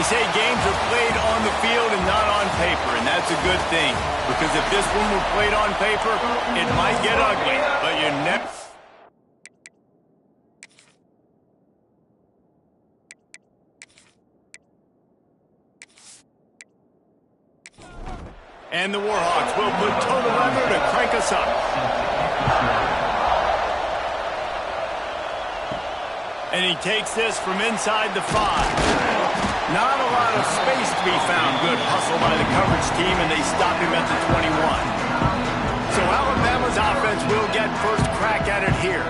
They say games are played on the field and not on paper, and that's a good thing. Because if this one were played on paper, it might get ugly, but you never... And the Warhawks will put total lever to crank us up. And he takes this from inside the 5. Not a lot of space to be found. Good hustle by the coverage team, and they stop him at the 21. So Alabama's offense will get first crack at it here.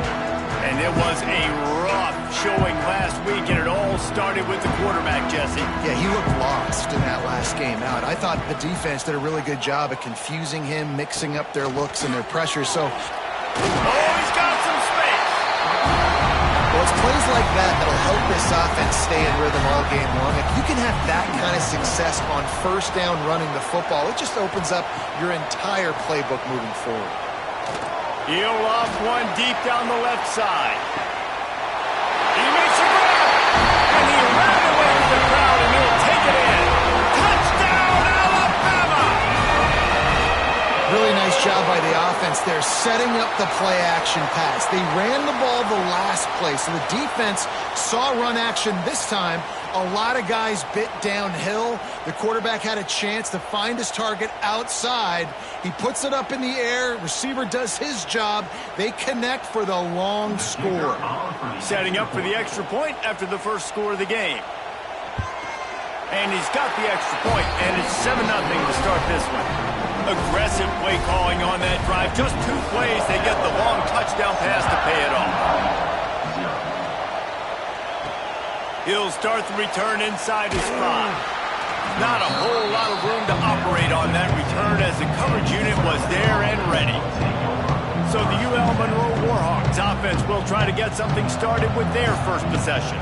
And it was a rough showing last week, and it all started with the quarterback, Jesse. Yeah, he looked lost in that last game out. I thought the defense did a really good job of confusing him, mixing up their looks and their pressure. So, oh, he's got some space. Well, it's plays like that that'll help this offense stay in rhythm all game long. If you can have that kind of success on first down running the football, it just opens up your entire playbook moving forward. He'll off one deep down the left side. He makes a grab, and he ran away with the crowd, and he'll take it in. Touchdown, Alabama! Really nice job by the offense there, setting up the play-action pass. They ran the ball the last play, so the defense saw run action this time. A lot of guys bit downhill. The quarterback had a chance to find his target outside. He puts it up in the air. Receiver does his job. They connect for the long score. Setting up for the extra point after the first score of the game. And he's got the extra point, and it's 7-0 to start this one. Aggressive play calling on that drive. Just 2 plays, they get the long touchdown pass to pay it off. He'll start the return inside his 5. Not a whole lot of room to operate on that return as the coverage unit was there and ready. So the UL Monroe Warhawks offense will try to get something started with their first possession.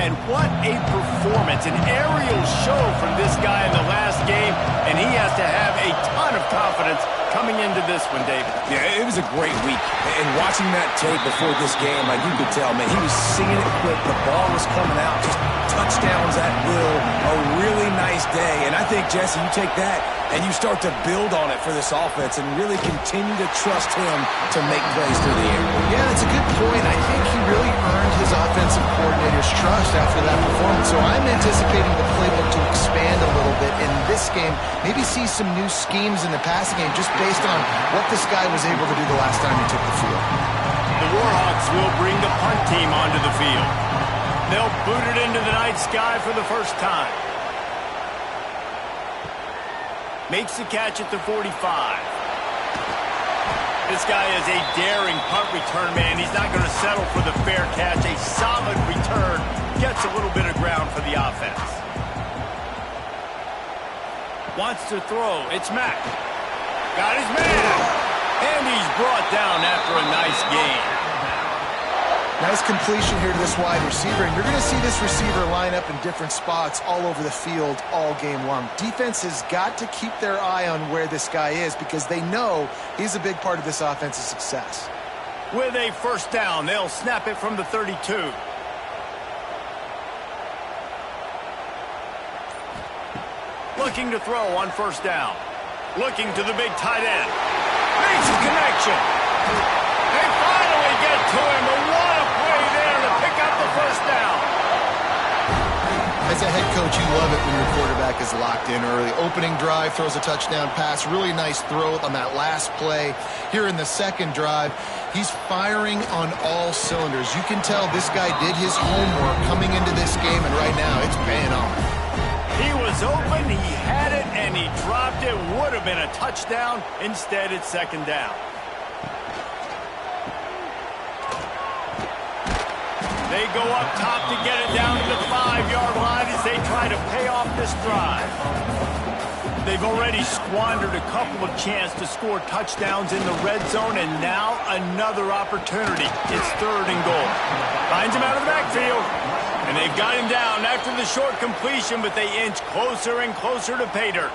And what a performance, an aerial show from this guy in the last game, and he has to have a ton of confidence coming into this one, David. Yeah, it was a great week. And watching that tape before this game, like you could tell, man, he was seeing it quick. The ball was coming out, just touchdowns at will. A really nice day. And I think, Jesse, you take that and you start to build on it for this offense and really continue to trust him to make plays through the air. Yeah, that's a good point. I think he really earned his offensive coordinator's trust after that performance. So I'm anticipating the playbook to expand a little bit in this game. Maybe see some new schemes in the passing game just based on what this guy was able to do the last time he took the field. The Warhawks will bring the punt team onto the field. They'll boot it into the night sky for the first time. Makes the catch at the 45. This guy is a daring punt return man. He's not going to settle for the fair catch. A solid return. Gets a little bit of ground for the offense. Wants to throw. It's Mack. Got his man. And he's brought down after a nice gain. Nice completion here to this wide receiver, and you're going to see this receiver line up in different spots all over the field all game long. Defense has got to keep their eye on where this guy is because they know he's a big part of this offense's success. With a first down, they'll snap it from the 32. Looking to throw on first down. Looking to the big tight end. Makes a connection. They finally get to him. What a play there to pick up the first down. As a head coach, you love it when your quarterback is locked in early. Opening drive, throws a touchdown pass. Really nice throw on that last play. Here in the second drive, he's firing on all cylinders. You can tell this guy did his homework coming into this game, and right now it's paying off. He was open, he had it, and he dropped it. Would have been a touchdown. Instead, it's second down. They go up top to get it down to the 5-yard line as they try to pay off this drive. They've already squandered a couple of chances to score touchdowns in the red zone, and now another opportunity. It's 3rd and goal. Finds him out of the backfield. And they've got him down after the short completion, but they inch closer and closer to pay dirt.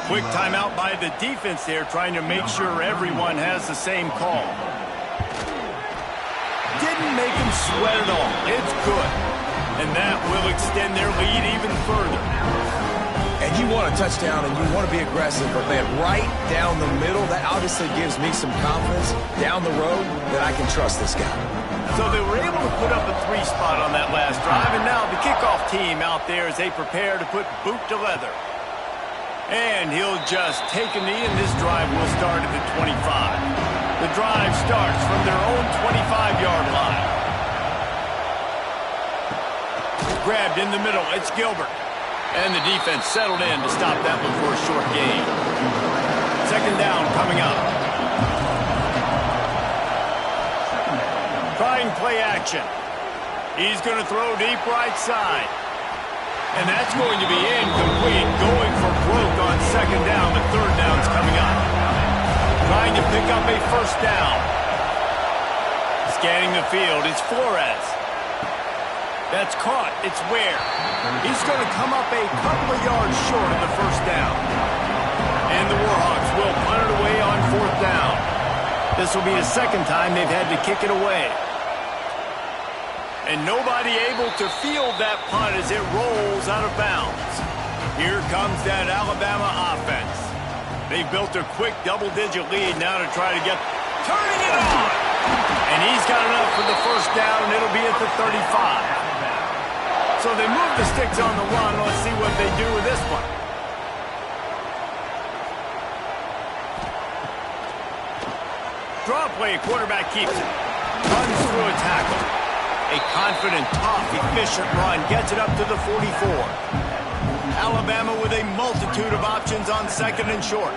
Quick timeout by the defense there, trying to make sure everyone has the same call. Didn't make him sweat at all. It's good. And that will extend their lead even further. And you want a touchdown and you want to be aggressive, but man, right down the middle, that obviously gives me some confidence down the road that I can trust this guy. So they were able to put up a 3 spot on that last drive, and now the kickoff team out there as they prepare to put boot to leather. And he'll just take a knee, and this drive will start at the 25. The drive starts from their own 25-yard line. Grabbed in the middle, it's Gilbert. And the defense settled in to stop that one for a short gain. Second down coming up. Trying play action. He's going to throw deep right side. And that's going to be incomplete. Going for broke on second down, but third down's coming up. Trying to pick up a first down. Scanning the field, it's Flores. That's caught. It's Ware. He's going to come up a couple of yards short of the first down. And the Warhawks will punt it away on fourth down. This will be the second time they've had to kick it away. And nobody able to field that punt as it rolls out of bounds. Here comes that Alabama offense. They've built a quick double-digit lead now to try to get... Turning it on! And he's got enough for the first down, and it'll be at the 35. So they move the sticks on the run. Let's see what they do with this one. Draw play, quarterback keeps it. Runs through a tackle. A confident, tough, efficient run gets it up to the 44. Alabama with a multitude of options on second and short.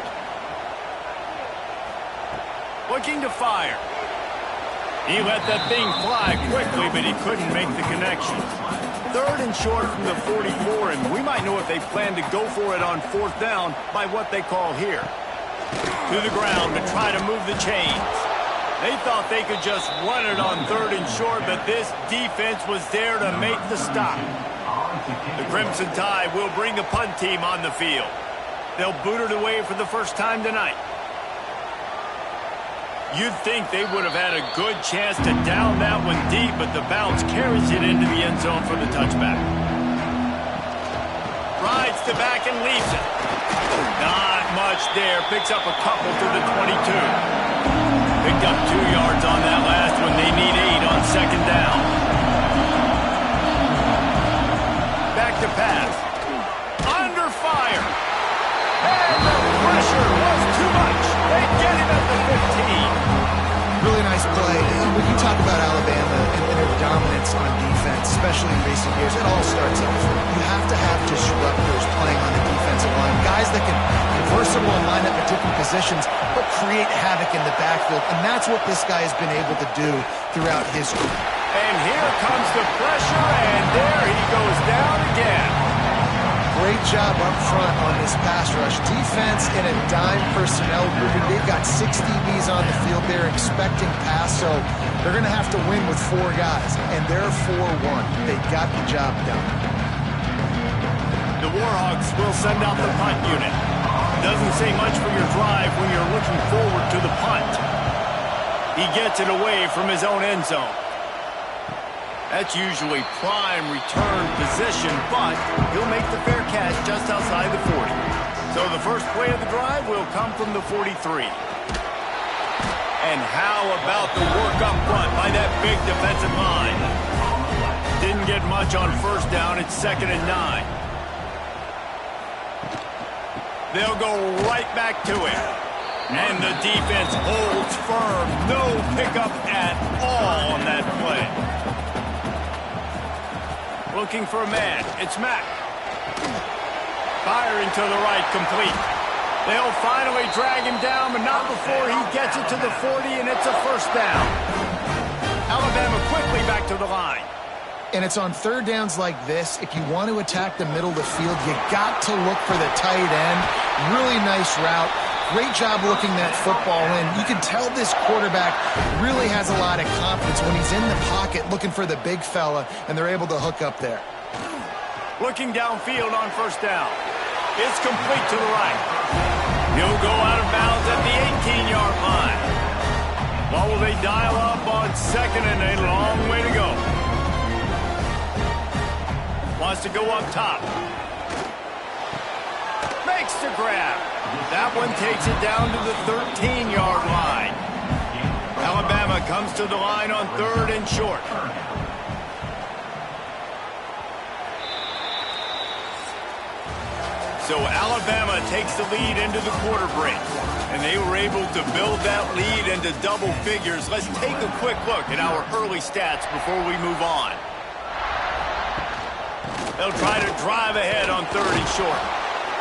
Looking to fire. He let that thing fly quickly, but he couldn't make the connection. Third and short from the 44, and we might know if they plan to go for it on fourth down by what they call here. To the ground to try to move the chains. They thought they could just run it on third and short, but this defense was there to make the stop. The Crimson Tide will bring the punt team on the field. They'll boot it away for the first time tonight. You'd think they would have had a good chance to down that one deep, but the bounce carries it into the end zone for the touchback. Rides to back and leaves it. Not much there. Picks up a couple to the 22. Picked up 2 yards on that last one. They need 8 on second down. Back to pass. Under fire. And the pressure was too much. They get him at the 15. Really nice play. When you talk about Alabama and their dominance on defense, especially in recent years, it all starts up front. You have to have disruptors playing on the defensive line. Guys that can be versatile and line up at different positions, but create havoc in the backfield. And that's what this guy has been able to do throughout his career. And here comes the pressure, and there he goes down again. Great job up front on this pass rush. Defense in a dime personnel grouping. They've got 6 DBs on the field. They're expecting pass, so they're going to have to win with 4 guys. And they're 4-1. They got the job done. The Warhawks will send out the punt unit. Doesn't say much for your drive when you're looking forward to the punt. He gets it away from his own end zone. That's usually prime return position, but he'll make the fair catch just outside the 40. So the first play of the drive will come from the 43. And how about the work up front by that big defensive line? Didn't get much on first down. It's 2nd and 9. They'll go right back to it. And the defense holds firm. No pickup at all on that play. Looking for a man. It's Mack. Firing to the right, complete. They'll finally drag him down, but not before he gets it to the 40, and it's a first down. Alabama quickly back to the line. And it's on third downs like this. If you want to attack the middle of the field, you got to look for the tight end. Really nice route. Great job looking that football in. You can tell this quarterback really has a lot of confidence when he's in the pocket looking for the big fella, and they're able to hook up there. Looking downfield on first down. It's complete to the right. He'll go out of bounds at the 18-yard line. What will they dial up on second, and a long way to go? Wants to go up top. Makes the grab. That one takes it down to the 13-yard line. Alabama comes to the line on 3rd and short. So Alabama takes the lead into the quarter break. And they were able to build that lead into double figures. Let's take a quick look at our early stats before we move on. They'll try to drive ahead on 3rd and short.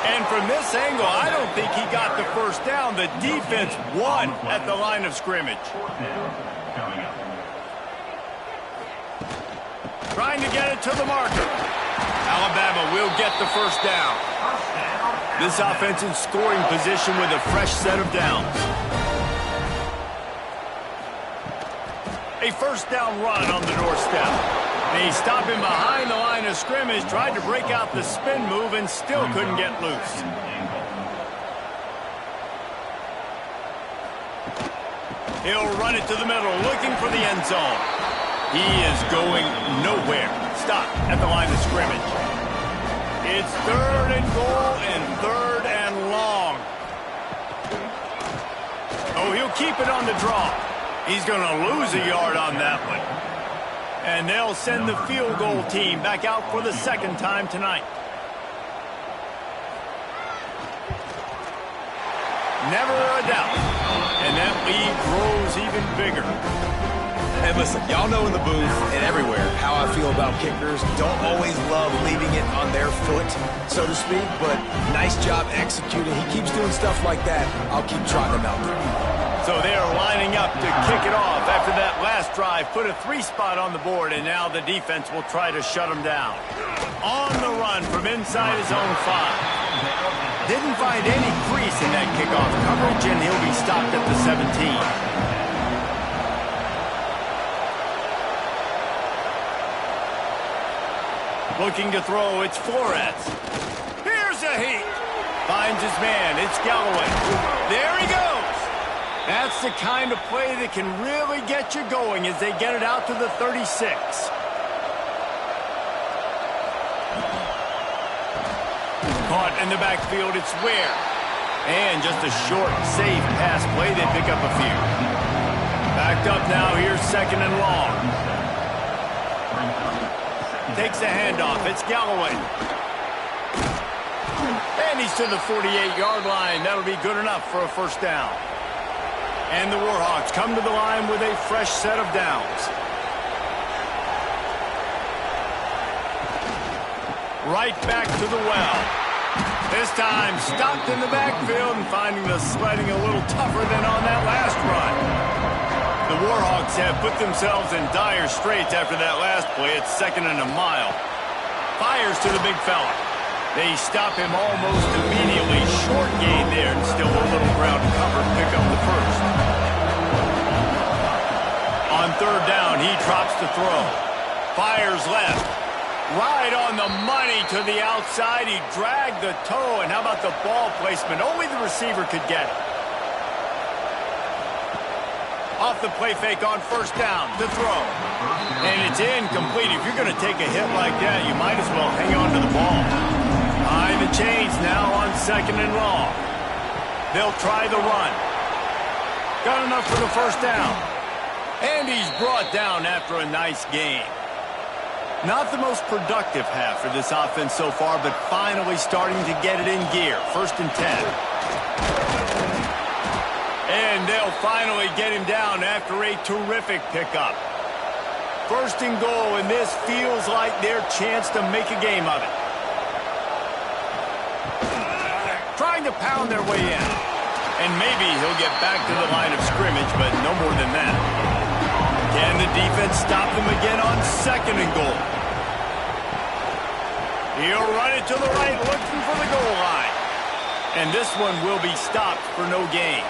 And from this angle, I don't think he got the first down. The defense won at the line of scrimmage. Trying to get it to the marker. Alabama will get the first down. This offense in scoring position with a fresh set of downs. A first down run on the doorstep. They stop him behind the line of scrimmage, tried to break out the spin move and still couldn't get loose. He'll run it to the middle, looking for the end zone. He is going nowhere. Stop at the line of scrimmage. It's 3rd and goal and 3rd and long. Oh, he'll keep it on the draw. He's going to lose a yard on that one. And they'll send the field goal team back out for the 2nd time tonight. Never a doubt. And that lead grows even bigger. And listen, y'all know in the booth and everywhere how I feel about kickers. Don't always love leaving it on their foot, so to speak, but nice job executing. He keeps doing stuff like that. I'll keep trotting him out there. So they're lining up to kick it off after that last drive. Put a 3 spot on the board, and now the defense will try to shut him down. On the run from inside his own 5. Didn't find any crease in that kickoff coverage, and he'll be stopped at the 17. Looking to throw, it's Flores. Here's a heat. Finds his man, it's Galloway. There he goes. That's the kind of play that can really get you going as they get it out to the 36. Caught in the backfield, it's Ware. And just a short, safe pass play, they pick up a few. Backed up now, here's 2nd and long. Takes a handoff. It's Galloway. And he's to the 48-yard line. That'll be good enough for a first down. And the Warhawks come to the line with a fresh set of downs. Right back to the well. This time stopped in the backfield and finding the sledding a little tougher than on that last run. The Warhawks have put themselves in dire straits after that last play. It's 2nd and a mile. Fires to the big fella. They stop him almost immediately. Short gain there and still a little ground to cover. Pick up the first. On 3rd down, he drops to throw. Fires left. Right on the money to the outside. He dragged the toe. And how about the ball placement? Only the receiver could get it. Off the play fake on 1st down to throw. And it's incomplete. If you're going to take a hit like that, you might as well hang on to the ball. Behind the chains now on 2nd and long. They'll try the run. Got enough for the first down. And he's brought down after a nice gain. Not the most productive half for this offense so far, but finally starting to get it in gear. 1st and 10. And they'll finally get him down after a terrific pickup. 1st and goal, and this feels like their chance to make a game of it. Trying to pound their way in. And maybe he'll get back to the line of scrimmage, but no more than that. Can the defense stop them again on 2nd and goal? He'll run it to the right, looking for the goal line. And this one will be stopped for no gain.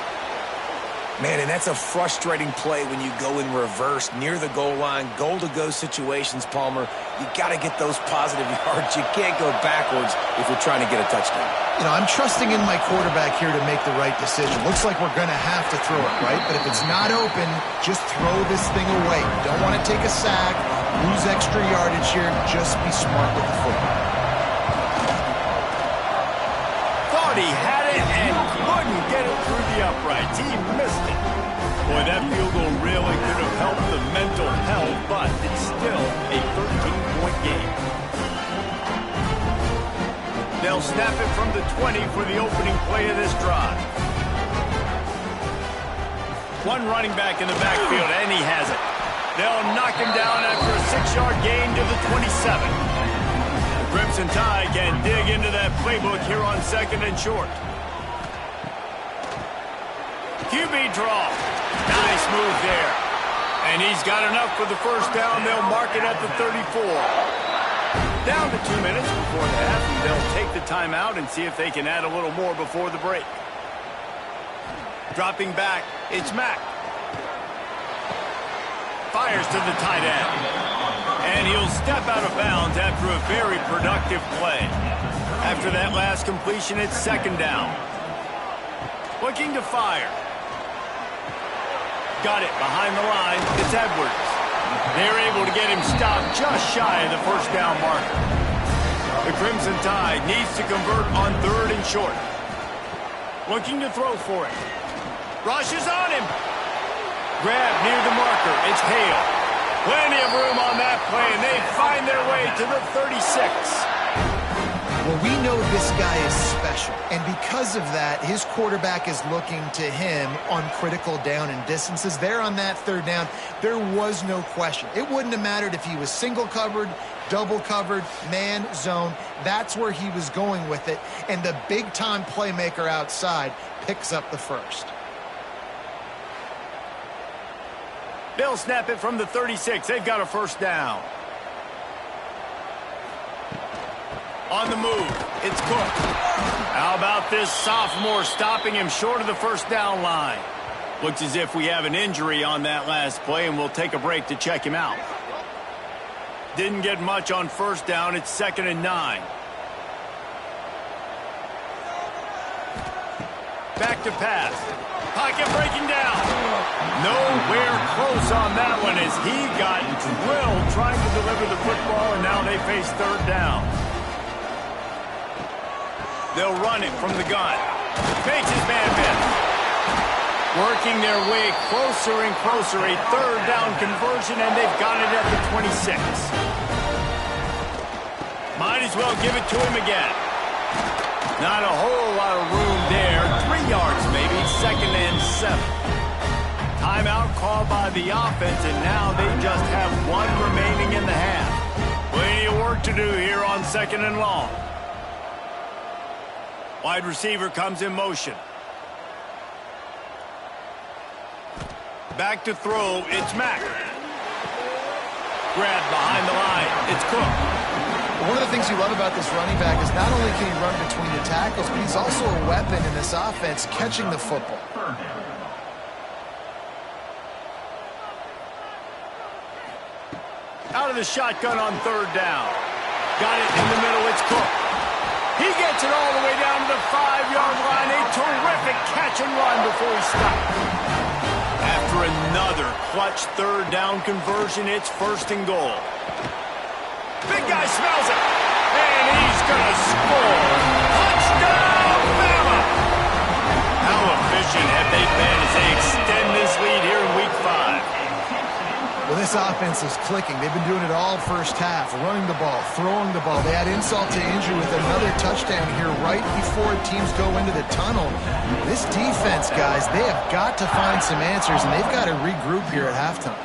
Man, and that's a frustrating play when you go in reverse near the goal line. Goal-to-go situations, Palmer, you got to get those positive yards. You can't go backwards if you're trying to get a touchdown. You know, I'm trusting in my quarterback here to make the right decision. Looks like we're going to have to throw it, right? But if it's not open, just throw this thing away. You don't want to take a sack, lose extra yardage here. Just be smart with the football. Thought he had it and couldn't get it through the uprights. He missed it. Boy, that field goal really could have helped the mental health, but it's still a 13-point game. They'll snap it from the 20 for the opening play of this drive. One running back in the backfield, and he has it. They'll knock him down after a 6-yard gain to the 27. The Crimson Tide can dig into that playbook here on 2nd and short. QB draw. Nice move there. And he's got enough for the first down. They'll mark it at the 34. Down to 2 minutes before the half, and they'll take the timeout and see if they can add a little more before the break. Dropping back, it's Mack. Fires to the tight end. And he'll step out of bounds after a very productive play. After that last completion, it's 2nd down. Looking to fire. Got it behind the line. It's Edwards. They're able to get him stopped just shy of the first down marker. The Crimson Tide needs to convert on 3rd and short. Looking to throw for it. Rushes on him. Grab near the marker. It's Hale. Plenty of room on that play, and they find their way to the 36. Well, we know this guy is special, and because of that, his quarterback is looking to him on critical down and distances. There on that 3rd down, there was no question. It wouldn't have mattered if he was single covered, double covered, man, zone. That's where he was going with it, and the big-time playmaker outside picks up the first. They'll snap it from the 36. They've got a first down. On the move, it's Cook. How about this sophomore stopping him short of the first down line? Looks as if we have an injury on that last play, and we'll take a break to check him out. Didn't get much on first down. It's 2nd and 9. Back to pass. Pocket breaking down. Nowhere close on that one as he got drilled trying to deliver the football, and now they face 3rd down. They'll run it from the gun. Makes his man miss. Working their way closer and closer. A 3rd down conversion, and they've got it at the 26. Might as well give it to him again. Not a whole lot of room there. 3 yards maybe. 2nd and 7. Timeout called by the offense, and now they just have 1 remaining in the half. Plenty of work to do here on 2nd and long. Wide receiver comes in motion. Back to throw, it's Mack. Grabbed behind the line, it's Cook. One of the things you love about this running back is not only can he run between the tackles, but he's also a weapon in this offense catching the football. Out of the shotgun on 3rd down. Got it in the middle, it's Cook. He gets it all the way down to the 5-yard line. A terrific catch and run before he stopped. After another clutch 3rd down conversion, it's 1st and goal. Big guy smells it. And he's going to score. Touchdown, Bama! How efficient have they been as they extend this lead here in Week 5? Well, this offense is clicking. They've been doing it all first half, running the ball, throwing the ball. They had insult to injury with another touchdown here right before teams go into the tunnel. This defense, guys, they have got to find some answers, and they've got to regroup here at halftime.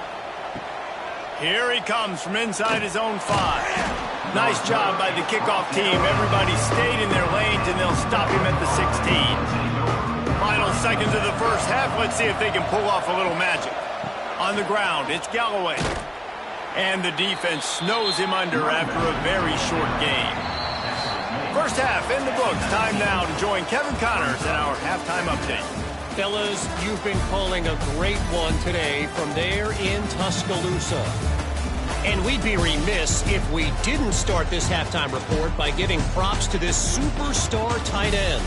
Here he comes from inside his own 5. Nice job by the kickoff team. Everybody stayed in their lanes, and they'll stop him at the 16. Final seconds of the first half. Let's see if they can pull off a little magic. On the ground, it's Galloway. And the defense snows him under after a very short game. First half in the books. Time now to join Kevin Connors in our halftime update. Fellas, you've been calling a great one today from there in Tuscaloosa. And we'd be remiss if we didn't start this halftime report by giving props to this superstar tight end.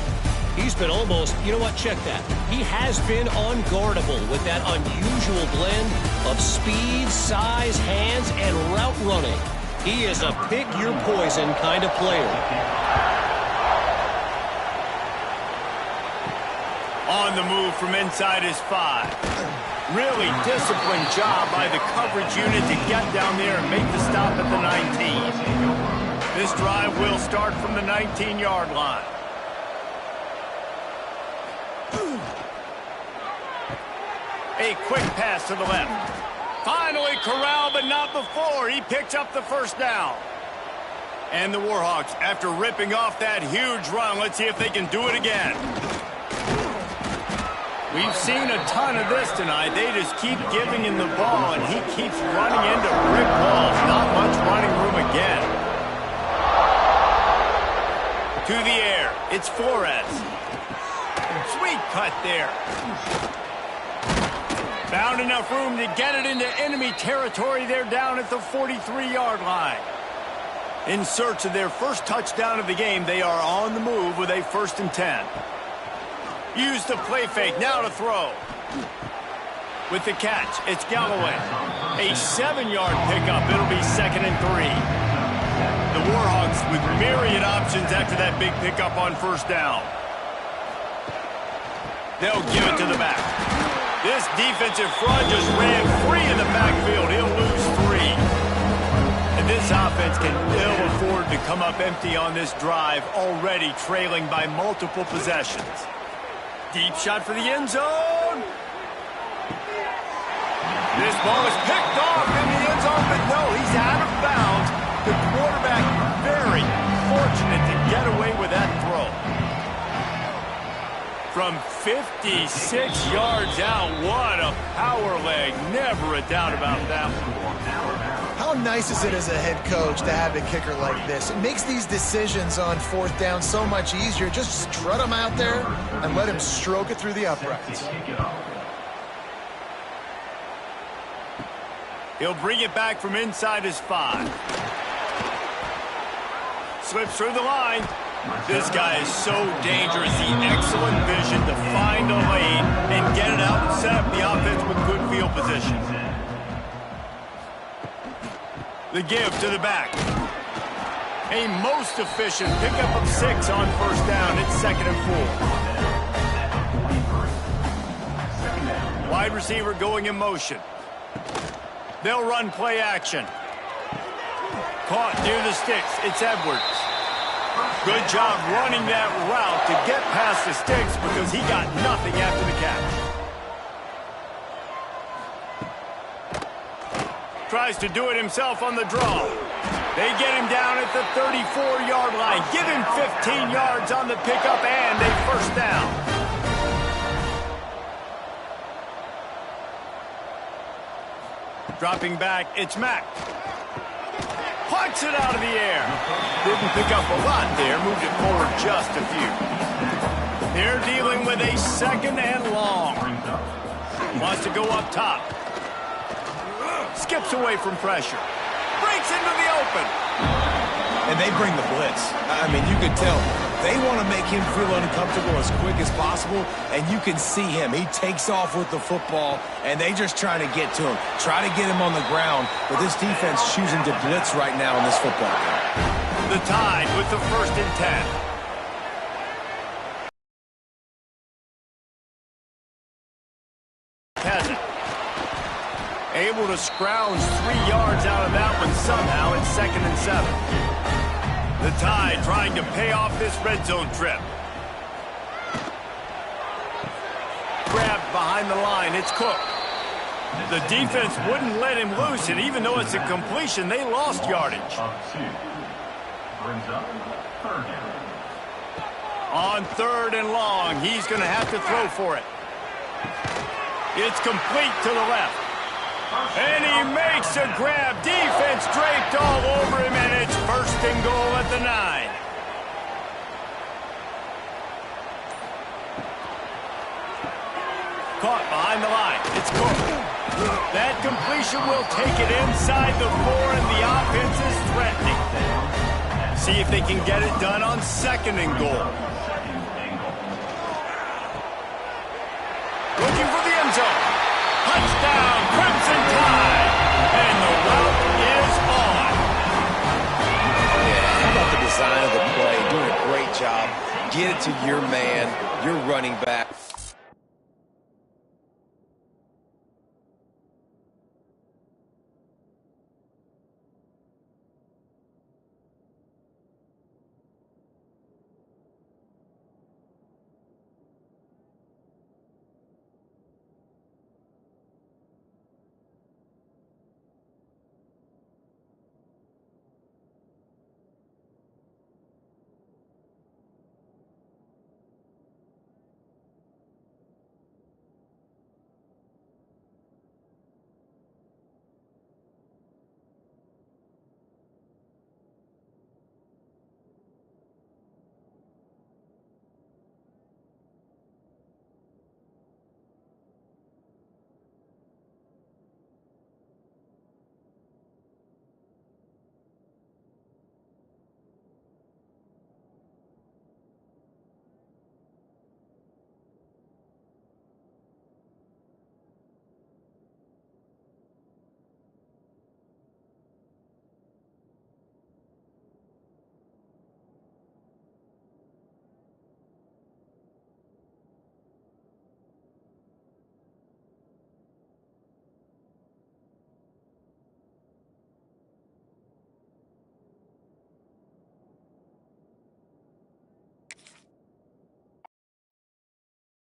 He's been almost, you know what, check that. He has been unguardable with that unusual blend of speed, size, hands, and route running. He is a pick-your-poison kind of player. On the move from inside his 5. Really disciplined job by the coverage unit to get down there and make the stop at the 19. This drive will start from the 19-yard line. A quick pass to the left. Finally corralled, but not before. He picks up the first down. And the Warhawks, after ripping off that huge run, let's see if they can do it again. We've seen a ton of this tonight. They just keep giving him the ball, and he keeps running into brick walls. Not much running room again. To the air. It's Flores. Sweet cut there. Found enough room to get it into enemy territory. They're down at the 43-yard line. In search of their first touchdown of the game, they are on the move with a 1st and 10. Use the play fake, now to throw. With the catch, it's Galloway. A 7-yard pickup, it'll be 2nd and 3. The Warhawks with myriad options after that big pickup on 1st down. They'll give it to the back. This defensive front just ran free in the backfield. He'll lose 3. And this offense can ill afford to come up empty on this drive, already trailing by multiple possessions. Deep shot for the end zone. This ball is picked off in the end zone, but no, he's out of bounds. The quarterback very fortunate to get away with that throw. From 56 yards out, what a power leg. Never a doubt about that one. How nice is it as a head coach to have a kicker like this? It makes these decisions on 4th down so much easier. Just strut him out there and let him stroke it through the uprights. He'll bring it back from inside his 5. Slips through the line. This guy is so dangerous. The excellent vision to find a lane and get it out and set up the offense with good field position. The give to the back. A most efficient pickup of 6 on 1st down. It's 2nd and 4. Wide receiver going in motion. They'll run play action. Caught near the sticks. It's Edwards. Good job running that route to get past the sticks because he got nothing after the catch. Tries to do it himself on the draw. They get him down at the 34-yard line. Give him 15 yards on the pickup and a 1st down. Dropping back, it's Mack. Punts it out of the air. Didn't pick up a lot there. Moved it forward just a few. They're dealing with a 2nd and long. Wants to go up top. Skips away from pressure. Breaks into the open. And they bring the blitz. I mean, you can tell they want to make him feel uncomfortable as quick as possible, and you can see him. He takes off with the football, and they just try to get to him, try to get him on the ground, but this defense choosing to blitz right now in this football game. The Tide with the 1st and 10. Able to scrounge 3 yards out of that one somehow. It's 2nd and 7. The Tide trying to pay off this red zone trip. Grabbed behind the line. It's Cook. The defense wouldn't let him loose, and even though it's a completion, they lost yardage. On 3rd and long, he's going to have to throw for it. It's complete to the left. And he makes a grab. Defense draped all over him, and it's 1st and goal at the 9. caught behind the line. It's Cook. That completion will take it inside the 4, and the offense is threatening. See if they can get it done on 2nd and goal. Looking for the end zone. Touchdown, Crimson Tide. And the route is on. Yeah, how about the design of the play? Doing a great job. Get it to your man, your running back.